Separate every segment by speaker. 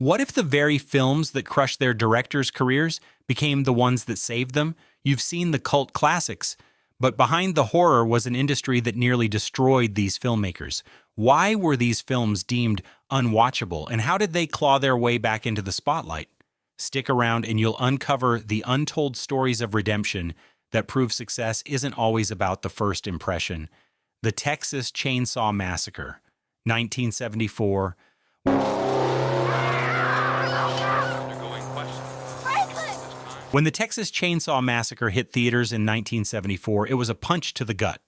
Speaker 1: What if the very films that crushed their directors' careers became the ones that saved them? You've seen the cult classics, but behind the horror was an industry that nearly destroyed these filmmakers. Why were these films deemed unwatchable, and how did they claw their way back into the spotlight? Stick around and you'll uncover the untold stories of redemption that prove success isn't always about the first impression. The Texas Chainsaw Massacre, 1974. When the Texas Chainsaw Massacre hit theaters in 1974, it was a punch to the gut.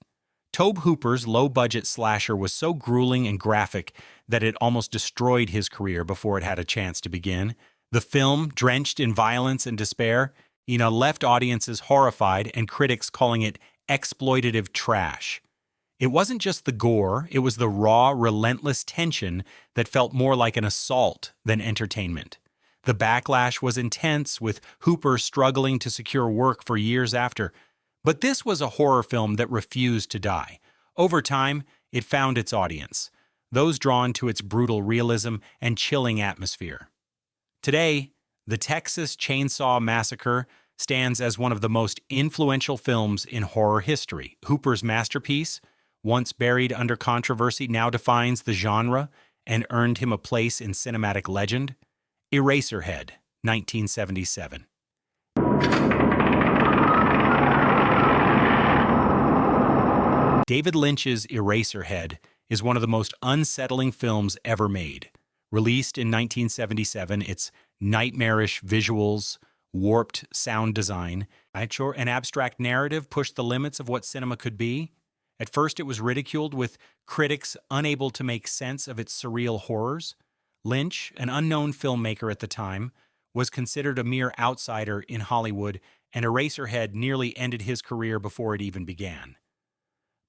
Speaker 1: Tobe Hooper's low-budget slasher was so grueling and graphic that it almost destroyed his career before it had a chance to begin. The film, drenched in violence and despair, left audiences horrified and critics calling it exploitative trash. It wasn't just the gore, it was the raw, relentless tension that felt more like an assault than entertainment. The backlash was intense, with Hooper struggling to secure work for years after. But this was a horror film that refused to die. Over time, it found its audience, those drawn to its brutal realism and chilling atmosphere. Today, the Texas Chainsaw Massacre stands as one of the most influential films in horror history. Hooper's masterpiece, once buried under controversy, now defines the genre and earned him a place in cinematic legend. Eraserhead, 1977. David Lynch's Eraserhead is one of the most unsettling films ever made. Released in 1977, its nightmarish visuals, warped sound design, an abstract narrative pushed the limits of what cinema could be. At first, it was ridiculed, with critics unable to make sense of its surreal horrors. Lynch, an unknown filmmaker at the time, was considered a mere outsider in Hollywood, and Eraserhead nearly ended his career before it even began.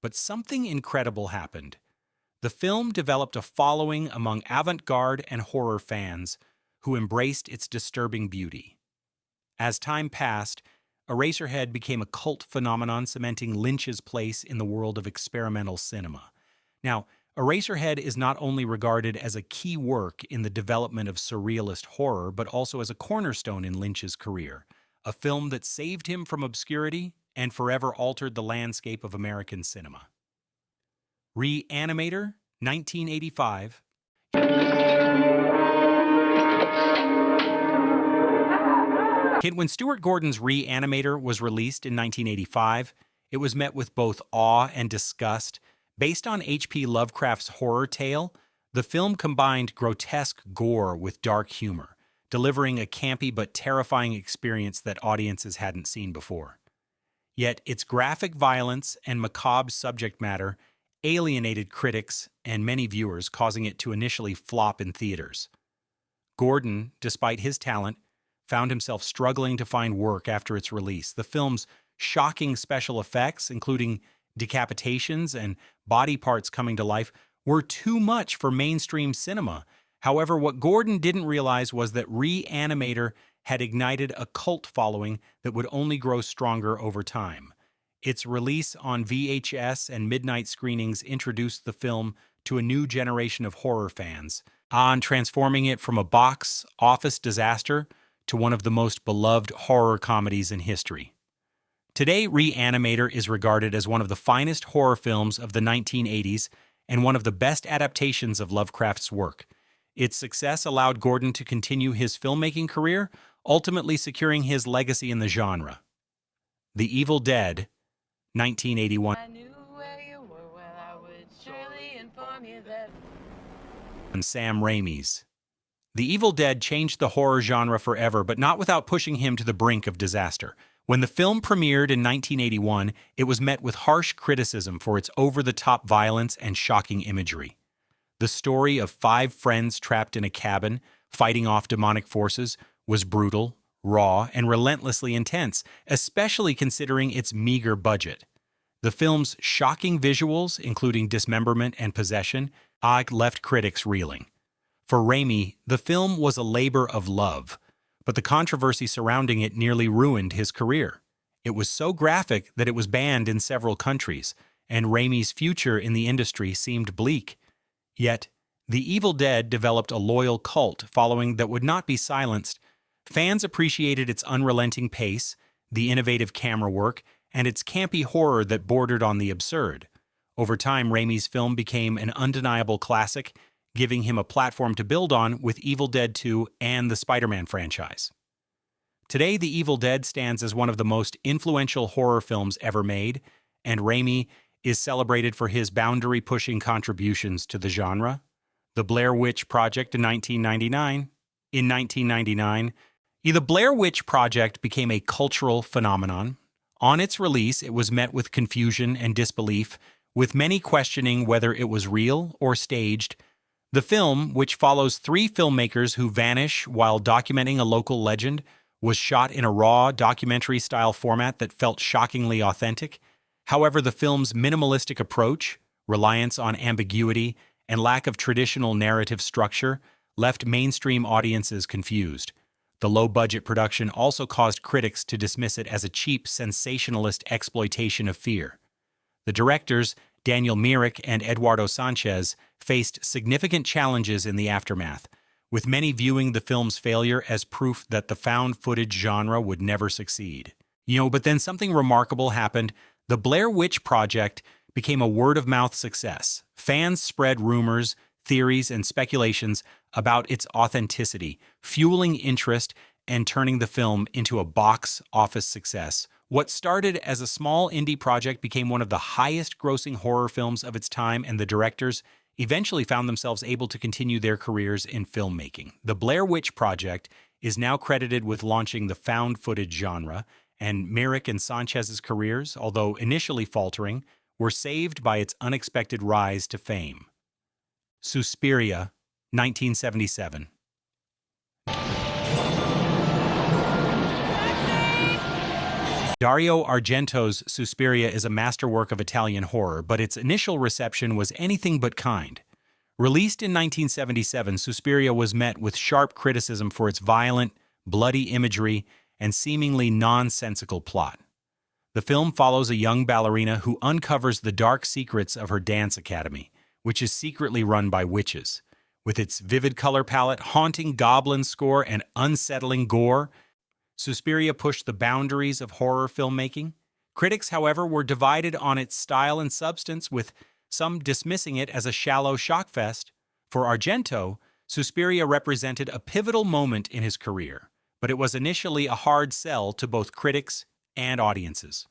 Speaker 1: But something incredible happened. The film developed a following among avant-garde and horror fans who embraced its disturbing beauty. As time passed, Eraserhead became a cult phenomenon, cementing Lynch's place in the world of experimental cinema. Now, Eraserhead is not only regarded as a key work in the development of surrealist horror, but also as a cornerstone in Lynch's career, a film that saved him from obscurity and forever altered the landscape of American cinema. Reanimator, 1985. When Stuart Gordon's Reanimator was released in 1985, it was met with both awe and disgust. Based on H.P. Lovecraft's horror tale, the film combined grotesque gore with dark humor, delivering a campy but terrifying experience that audiences hadn't seen before. Yet its graphic violence and macabre subject matter alienated critics and many viewers, causing it to initially flop in theaters. Gordon, despite his talent, found himself struggling to find work after its release. The film's shocking special effects, including decapitations and body parts coming to life, were too much for mainstream cinema. However, what Gordon didn't realize was that Reanimator had ignited a cult following that would only grow stronger over time. Its release on VHS and midnight screenings introduced the film to a new generation of horror fans, transforming it from a box office disaster to one of the most beloved horror comedies in history. Today, Reanimator is regarded as one of the finest horror films of the 1980s and one of the best adaptations of Lovecraft's work. Its success allowed Gordon to continue his filmmaking career, ultimately securing his legacy in the genre. The Evil Dead, 1981. I knew where you were, well, I would surely inform you that. And Sam Raimi's. The Evil Dead changed the horror genre forever, but not without pushing him to the brink of disaster. When the film premiered in 1981, it was met with harsh criticism for its over-the-top violence and shocking imagery. The story of 5 friends trapped in a cabin, fighting off demonic forces, was brutal, raw, and relentlessly intense, especially considering its meager budget. The film's shocking visuals, including dismemberment and possession, left critics reeling. For Raimi, the film was a labor of love, but the controversy surrounding it nearly ruined his career. It was so graphic that it was banned in several countries, and Raimi's future in the industry seemed bleak. Yet, The Evil Dead developed a loyal cult following that would not be silenced. Fans appreciated its unrelenting pace, the innovative camera work, and its campy horror that bordered on the absurd. Over time, Raimi's film became an undeniable classic, giving him a platform to build on with Evil Dead 2 and the Spider-Man franchise. Today, The Evil Dead stands as one of the most influential horror films ever made, and Raimi is celebrated for his boundary-pushing contributions to the genre. The Blair Witch Project in 1999, the Blair Witch Project became a cultural phenomenon. On its release, it was met with confusion and disbelief, with many questioning whether it was real or staged. The film, which follows three filmmakers who vanish while documenting a local legend, was shot in a raw, documentary-style format that felt shockingly authentic. However, the film's minimalistic approach, reliance on ambiguity, and lack of traditional narrative structure left mainstream audiences confused. The low-budget production also caused critics to dismiss it as a cheap, sensationalist exploitation of fear. The directors, Daniel Myrick and Eduardo Sanchez, faced significant challenges in the aftermath, with many viewing the film's failure as proof that the found footage genre would never succeed. But then something remarkable happened. The Blair Witch Project became a word-of-mouth success. Fans spread rumors, theories, and speculations about its authenticity, fueling interest and turning the film into a box office success. What started as a small indie project became one of the highest-grossing horror films of its time, and the directors eventually found themselves able to continue their careers in filmmaking. The Blair Witch Project is now credited with launching the found footage genre, and Myrick and Sanchez's careers, although initially faltering, were saved by its unexpected rise to fame. Suspiria, 1977. Dario Argento's Suspiria is a masterwork of Italian horror, but its initial reception was anything but kind. Released in 1977, Suspiria was met with sharp criticism for its violent, bloody imagery and seemingly nonsensical plot. The film follows a young ballerina who uncovers the dark secrets of her dance academy, which is secretly run by witches. With its vivid color palette, haunting goblin score, and unsettling gore, Suspiria pushed the boundaries of horror filmmaking. Critics, however, were divided on its style and substance, with some dismissing it as a shallow shockfest. For Argento, Suspiria represented a pivotal moment in his career, but it was initially a hard sell to both critics and audiences.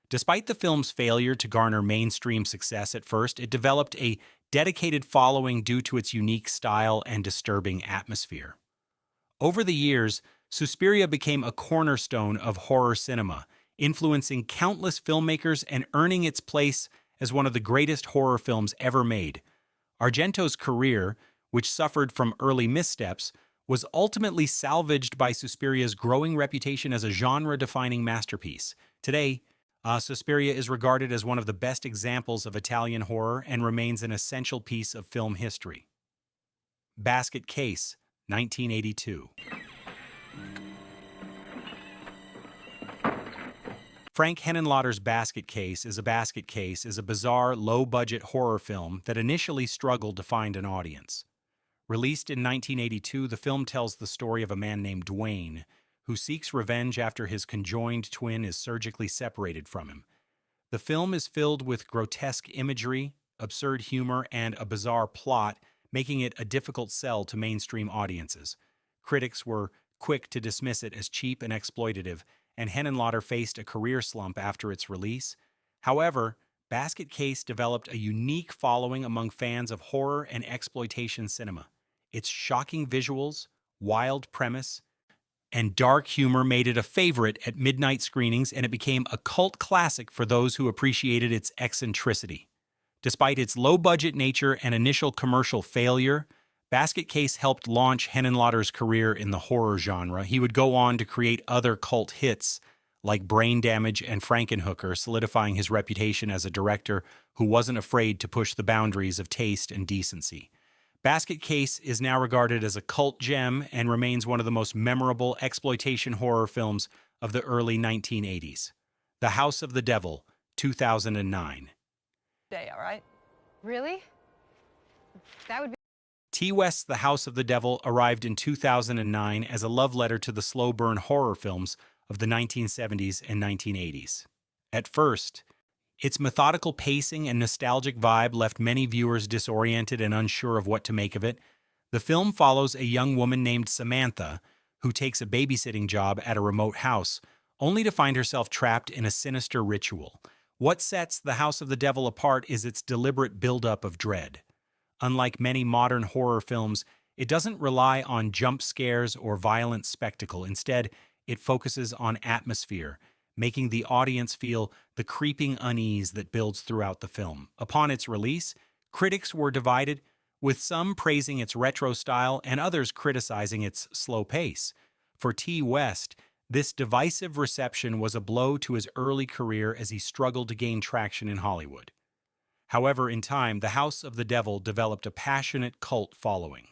Speaker 1: Despite the film's failure to garner mainstream success at first, it developed a dedicated following due to its unique style and disturbing atmosphere. Over the years, Suspiria became a cornerstone of horror cinema, influencing countless filmmakers and earning its place as one of the greatest horror films ever made. Argento's career, which suffered from early missteps, was ultimately salvaged by Suspiria's growing reputation as a genre-defining masterpiece. Today, Suspiria is regarded as one of the best examples of Italian horror and remains an essential piece of film history. Basket Case, 1982. Frank Henenlotter's Basket Case is a bizarre, low-budget horror film that initially struggled to find an audience. Released in 1982, the film tells the story of a man named Dwayne, who seeks revenge after his conjoined twin is surgically separated from him. The film is filled with grotesque imagery, absurd humor, and a bizarre plot, making it a difficult sell to mainstream audiences. Critics were quick to dismiss it as cheap and exploitative, and Henenlotter faced a career slump after its release. However, Basket Case developed a unique following among fans of horror and exploitation cinema. Its shocking visuals, wild premise, and dark humor made it a favorite at midnight screenings, and it became a cult classic for those who appreciated its eccentricity. Despite its low-budget nature and initial commercial failure, Basket Case helped launch Henenlotter's career in the horror genre. He would go on to create other cult hits like Brain Damage and Frankenhooker, solidifying his reputation as a director who wasn't afraid to push the boundaries of taste and decency. Basket Case is now regarded as a cult gem and remains one of the most memorable exploitation horror films of the early 1980s. The House of the Devil, 2009.
Speaker 2: Day, all right?
Speaker 3: Really? That would be
Speaker 1: T. West's The House of the Devil arrived in 2009 as a love letter to the slow burn horror films of the 1970s and 1980s. At first, its methodical pacing and nostalgic vibe left many viewers disoriented and unsure of what to make of it. The film follows a young woman named Samantha who takes a babysitting job at a remote house, only to find herself trapped in a sinister ritual. What sets The House of the Devil apart is its deliberate buildup of dread. Unlike many modern horror films, it doesn't rely on jump scares or violent spectacle. Instead, it focuses on atmosphere, making the audience feel the creeping unease that builds throughout the film. Upon its release, critics were divided, with some praising its retro style and others criticizing its slow pace. For T. West, this divisive reception was a blow to his early career as he struggled to gain traction in Hollywood. However, in time, The House of the Devil developed a passionate cult following.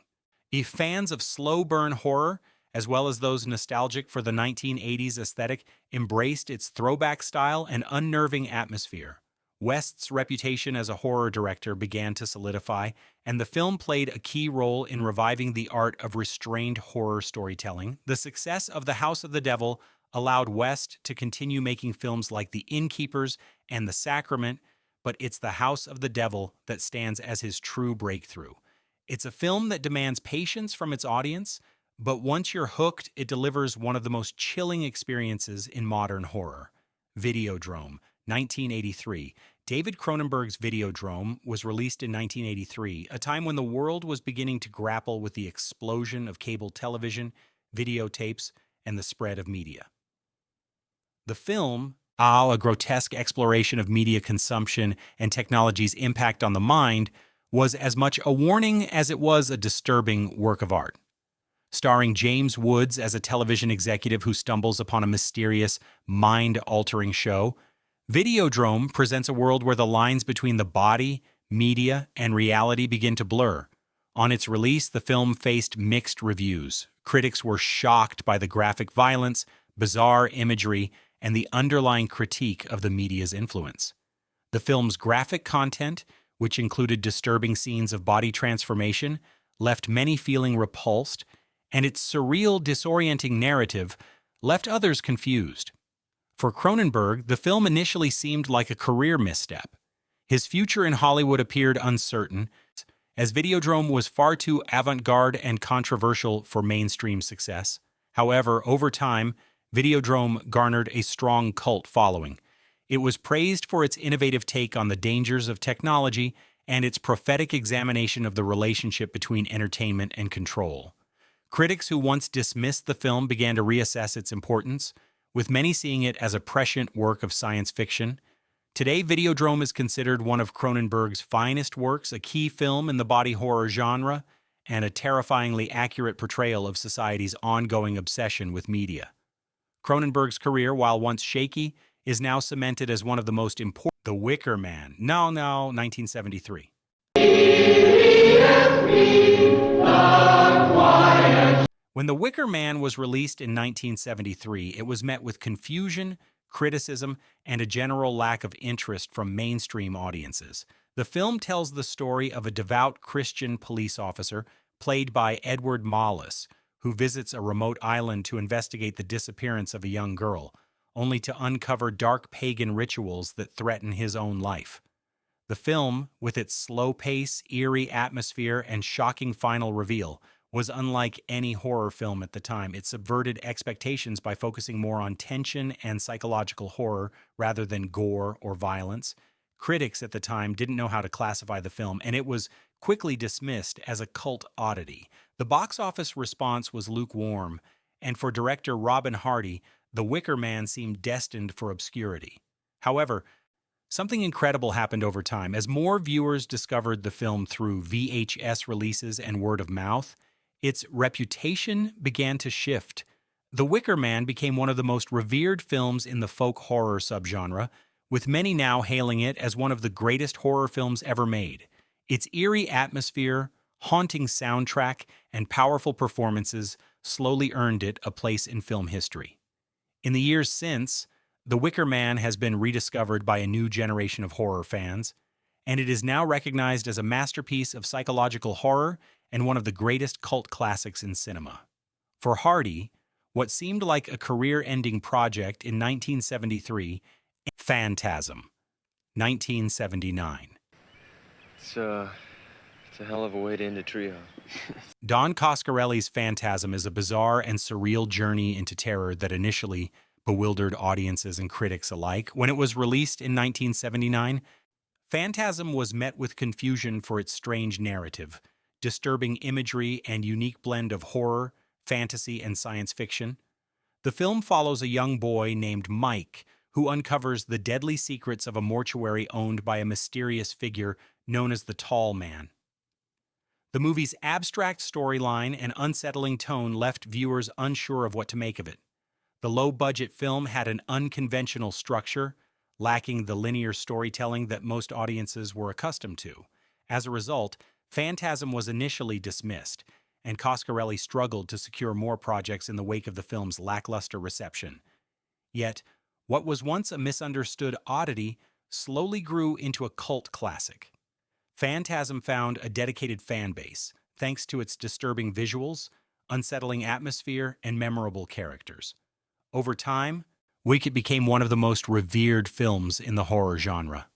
Speaker 1: If fans of slow burn horror, as well as those nostalgic for the 1980s aesthetic, embraced its throwback style and unnerving atmosphere. West's reputation as a horror director began to solidify, and the film played a key role in reviving the art of restrained horror storytelling. The success of The House of the Devil allowed West to continue making films like The Innkeepers and The Sacrament, but it's The House of the Devil that stands as his true breakthrough. It's a film that demands patience from its audience, but once you're hooked, it delivers one of the most chilling experiences in modern horror. Videodrome, 1983. David Cronenberg's Videodrome was released in 1983, a time when the world was beginning to grapple with the explosion of cable television, videotapes, and the spread of media. The film, a grotesque exploration of media consumption and technology's impact on the mind, was as much a warning as it was a disturbing work of art. Starring James Woods as a television executive who stumbles upon a mysterious, mind-altering show, Videodrome presents a world where the lines between the body, media, and reality begin to blur. On its release, the film faced mixed reviews. Critics were shocked by the graphic violence, bizarre imagery, and the underlying critique of the media's influence. The film's graphic content, which included disturbing scenes of body transformation, left many feeling repulsed, and its surreal, disorienting narrative left others confused. For Cronenberg, the film initially seemed like a career misstep. His future in Hollywood appeared uncertain, as Videodrome was far too avant-garde and controversial for mainstream success. However, over time, Videodrome garnered a strong cult following. It was praised for its innovative take on the dangers of technology and its prophetic examination of the relationship between entertainment and control. Critics who once dismissed the film began to reassess its importance, with many seeing it as a prescient work of science fiction. Today, Videodrome is considered one of Cronenberg's finest works, a key film in the body horror genre, and a terrifyingly accurate portrayal of society's ongoing obsession with media. Cronenberg's career, while once shaky, is now cemented as one of the most important. The Wicker Man, now 1973. When The Wicker Man was released in 1973, it was met with confusion, criticism, and a general lack of interest from mainstream audiences. The film tells the story of a devout Christian police officer, played by Edward Mollis, who visits a remote island to investigate the disappearance of a young girl, only to uncover dark pagan rituals that threaten his own life. The film, with its slow pace, eerie atmosphere, and shocking final reveal, was unlike any horror film at the time. It subverted expectations by focusing more on tension and psychological horror rather than gore or violence. Critics at the time didn't know how to classify the film, and it was quickly dismissed as a cult oddity. The box office response was lukewarm, and for director Robin Hardy, The Wicker Man seemed destined for obscurity. However, something incredible happened over time. As more viewers discovered the film through VHS releases and word of mouth, its reputation began to shift. The Wicker Man became one of the most revered films in the folk horror subgenre, with many now hailing it as one of the greatest horror films ever made. Its eerie atmosphere, haunting soundtrack, and powerful performances slowly earned it a place in film history. In the years since, The Wicker Man has been rediscovered by a new generation of horror fans, and it is now recognized as a masterpiece of psychological horror and one of the greatest cult classics in cinema. For Hardy, what seemed like a career-ending project in 1973, Phantasm, 1979.
Speaker 2: It's a hell of a way to end a trio.
Speaker 1: Don Coscarelli's Phantasm is a bizarre and surreal journey into terror that initially bewildered audiences and critics alike. When it was released in 1979, Phantasm was met with confusion for its strange narrative, disturbing imagery, and unique blend of horror, fantasy, and science fiction. The film follows a young boy named Mike who uncovers the deadly secrets of a mortuary owned by a mysterious figure known as the Tall Man. The movie's abstract storyline and unsettling tone left viewers unsure of what to make of it. The low-budget film had an unconventional structure, lacking the linear storytelling that most audiences were accustomed to. As a result, Phantasm was initially dismissed, and Coscarelli struggled to secure more projects in the wake of the film's lackluster reception. Yet, what was once a misunderstood oddity slowly grew into a cult classic. Phantasm found a dedicated fan base, thanks to its disturbing visuals, unsettling atmosphere, and memorable characters. Over time, it became one of the most revered films in the horror genre.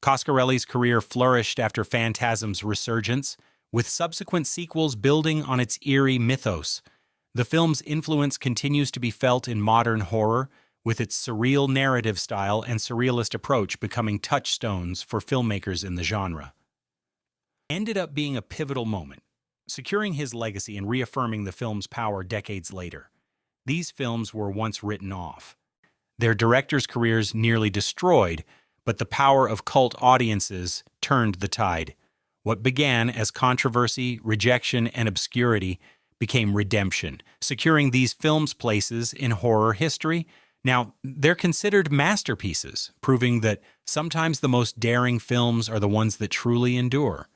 Speaker 1: Coscarelli's career flourished after Phantasm's resurgence, with subsequent sequels building on its eerie mythos. The film's influence continues to be felt in modern horror, with its surreal narrative style and surrealist approach becoming touchstones for filmmakers in the genre. Ended up being a pivotal moment, securing his legacy and reaffirming the film's power decades later. These films were once written off, their directors' careers nearly destroyed, but the power of cult audiences turned the tide. What began as controversy, rejection, and obscurity became redemption, securing these films' places in horror history. Now, they're considered masterpieces, proving that sometimes the most daring films are the ones that truly endure.